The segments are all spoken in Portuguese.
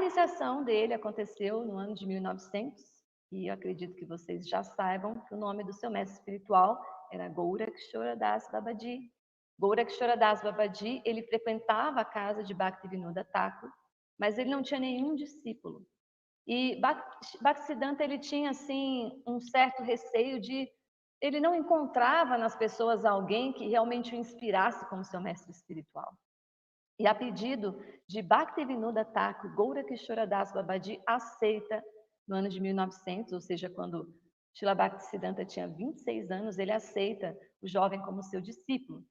iniciação dele aconteceu no ano de 1900, e eu acredito que vocês já saibam que o nome do seu mestre espiritual era Gorakshora Das Babaji. Gorakshora Das Babaji, ele frequentava a casa de Bhaktivinoda Thakur, mas ele não tinha nenhum discípulo. E Bhaktisiddhanta, ele tinha assim um certo receio de ele não encontrava nas pessoas alguém que realmente o inspirasse como seu mestre espiritual. E a pedido de Bhaktivinoda Thakur, Gorakshora Das Babaji aceita no ano de 1900, ou seja, quando Srila Bhaktisiddhanta tinha 26 anos, ele aceita o jovem como seu discípulo.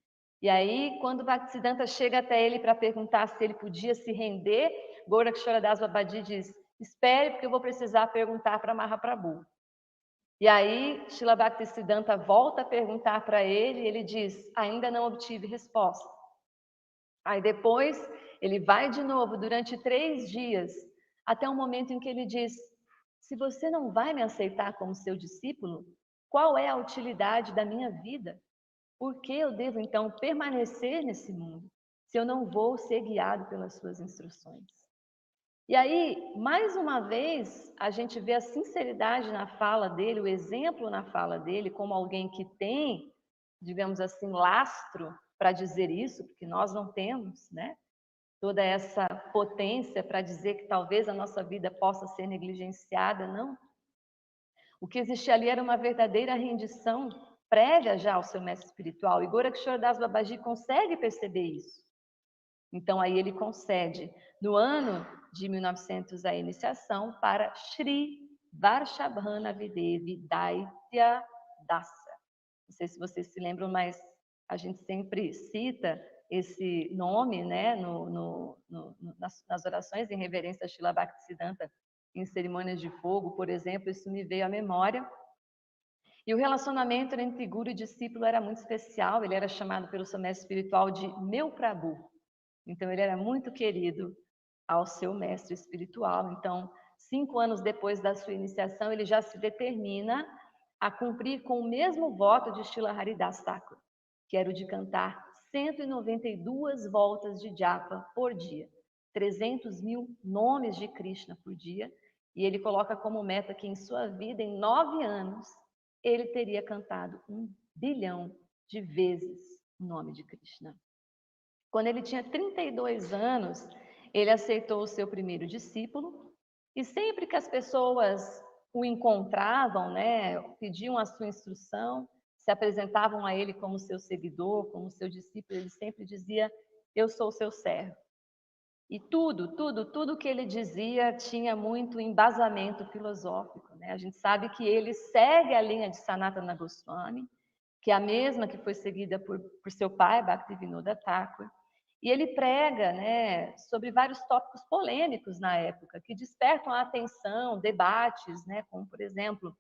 E aí, quando Bhaktisiddhanta chega até ele para perguntar se ele podia se render, Gorakshora Das Babaji diz: espere, porque eu vou precisar perguntar para Mahaprabhu. E aí, Srila Bhaktisiddhanta volta a perguntar para ele, e ele diz: ainda não obtive resposta. Aí depois, ele vai de novo durante 3 dias, até o momento em que ele diz: se você não vai me aceitar como seu discípulo, qual é a utilidade da minha vida? Por que eu devo então permanecer nesse mundo, se eu não vou ser guiado pelas suas instruções? E aí, mais uma vez, a gente vê a sinceridade na fala dele, o exemplo na fala dele, como alguém que tem, digamos assim, lastro para dizer isso, porque nós não temos, né? Toda essa potência para dizer que talvez a nossa vida possa ser negligenciada, não. O que existia ali era uma verdadeira rendição prévia já ao seu mestre espiritual, e Gorakshora Das Babaji consegue perceber isso. Então, aí ele concede, no ano de 1900, a iniciação para Shri Varshabhana Videvi Daitya Dasa. Não sei se vocês se lembram, mas a gente sempre cita esse nome, né, nas orações em reverência a Srila Bhaktisiddhanta, em cerimônias de fogo, por exemplo, isso me veio à memória. E o relacionamento entre guru e discípulo era muito especial, ele era chamado pelo seu mestre espiritual de meu Prabhu. Então, ele era muito querido ao seu mestre espiritual. Então, 5 anos depois da sua iniciação, ele já se determina a cumprir com o mesmo voto de Srila Haridas Thakur, que era o de cantar 192 voltas de japa por dia, 300.000 nomes de Krishna por dia, e ele coloca como meta que em sua vida, em 9 anos, ele teria cantado 1 bilhão de vezes o nome de Krishna. Quando ele tinha 32 anos, ele aceitou o seu primeiro discípulo, e sempre que as pessoas o encontravam, né, pediam a sua instrução, se apresentavam a ele como seu seguidor, como seu discípulo, ele sempre dizia: eu sou seu servo. E tudo que ele dizia tinha muito embasamento filosófico, né? A gente sabe que ele segue a linha de Sanatana Goswami, que é a mesma que foi seguida por seu pai, Bhaktivinoda Thakur. E ele prega, né, sobre vários tópicos polêmicos na época, que despertam a atenção, debates, né, como, por exemplo,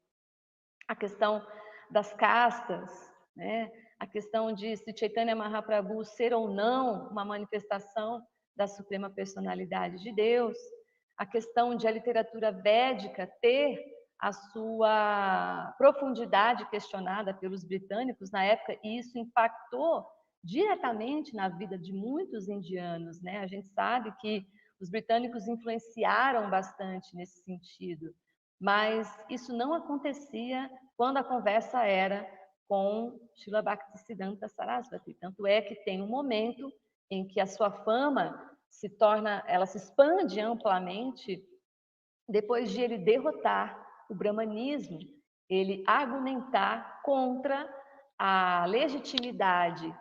a questão das castas, né, a questão de se Chaitanya Mahaprabhu ser ou não uma manifestação da Suprema Personalidade de Deus, a questão de a literatura védica ter a sua profundidade questionada pelos britânicos na época, e isso impactou diretamente na vida de muitos indianos, né? A gente sabe que os britânicos influenciaram bastante nesse sentido, mas isso não acontecia quando a conversa era com Srila Bhaktisiddhanta Sarasvati. Tanto é que tem um momento em que a sua fama ela se expande amplamente depois de ele derrotar o brahmanismo, ele argumentar contra a legitimidade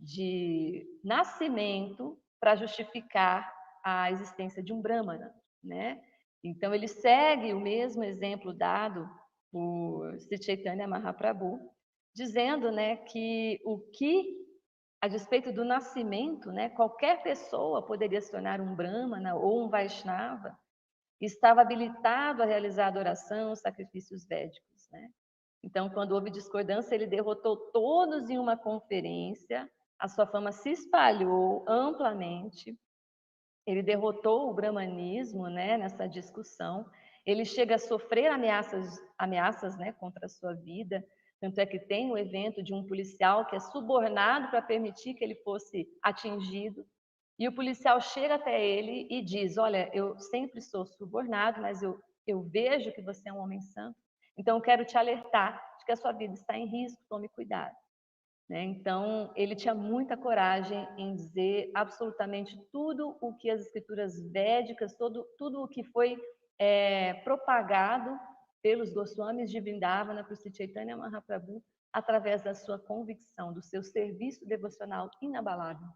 de nascimento para justificar a existência de um brahmana, né? Então ele segue o mesmo exemplo dado por Sri Chaitanya Mahaprabhu, dizendo, né, que a despeito do nascimento, né, qualquer pessoa poderia se tornar um brahmana ou um vaishnava, estava habilitado a realizar adoração, sacrifícios védicos, né? Então, quando houve discordância, ele derrotou todos em uma conferência, a sua fama se espalhou amplamente, ele derrotou o brahmanismo, né, nessa discussão, ele chega a sofrer ameaças, né, contra a sua vida, tanto é que tem o evento de um policial que é subornado para permitir que ele fosse atingido, E o policial chega até ele e diz: olha, eu sempre sou subornado, mas eu vejo que você é um homem santo, então eu quero te alertar de que a sua vida está em risco, tome cuidado. Né? Então, ele tinha muita coragem em dizer absolutamente tudo o que as escrituras védicas, tudo o que foi propagado pelos Goswamis de Vrindavana para o Sri Chaitanya Mahaprabhu, através da sua convicção, do seu serviço devocional inabalável.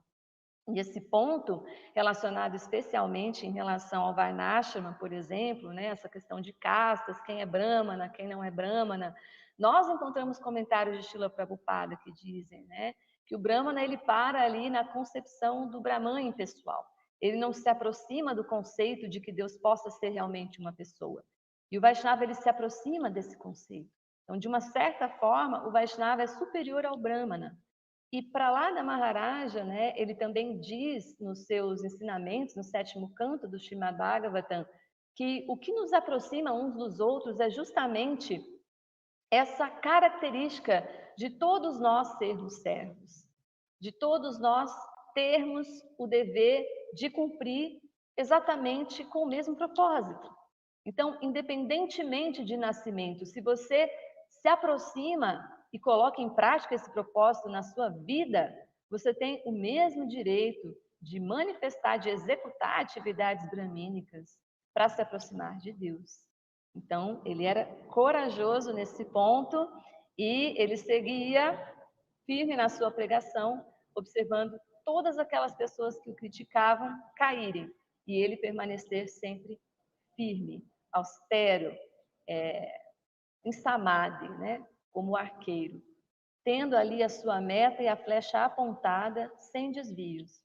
E esse ponto, relacionado especialmente em relação ao Varnashrama, por exemplo, né, essa questão de castas, quem é Brahmana, quem não é Brahmana, nós encontramos comentários de Srila Prabhupada que dizem, né, que o Brahmana ele para ali na concepção do Brahman pessoal. Ele não se aproxima do conceito de que Deus possa ser realmente uma pessoa. E o Vaishnava ele se aproxima desse conceito. Então, de uma certa forma, o Vaishnava é superior ao Brahmana. E para lá da Maharaja, né, ele também diz nos seus ensinamentos, no 7º canto do Srimad Bhagavatam, que o que nos aproxima uns dos outros é justamente essa característica de todos nós sermos servos, de todos nós termos o dever de cumprir exatamente com o mesmo propósito. Então, independentemente de nascimento, se você se aproxima e coloca em prática esse propósito na sua vida, você tem o mesmo direito de manifestar, de executar atividades bramínicas para se aproximar de Deus. Então, ele era corajoso nesse ponto e ele seguia firme na sua pregação, observando todas aquelas pessoas que o criticavam caírem e ele permanecer sempre firme, austero, em samadhi, né? Como arqueiro, tendo ali a sua meta e a flecha apontada sem desvios.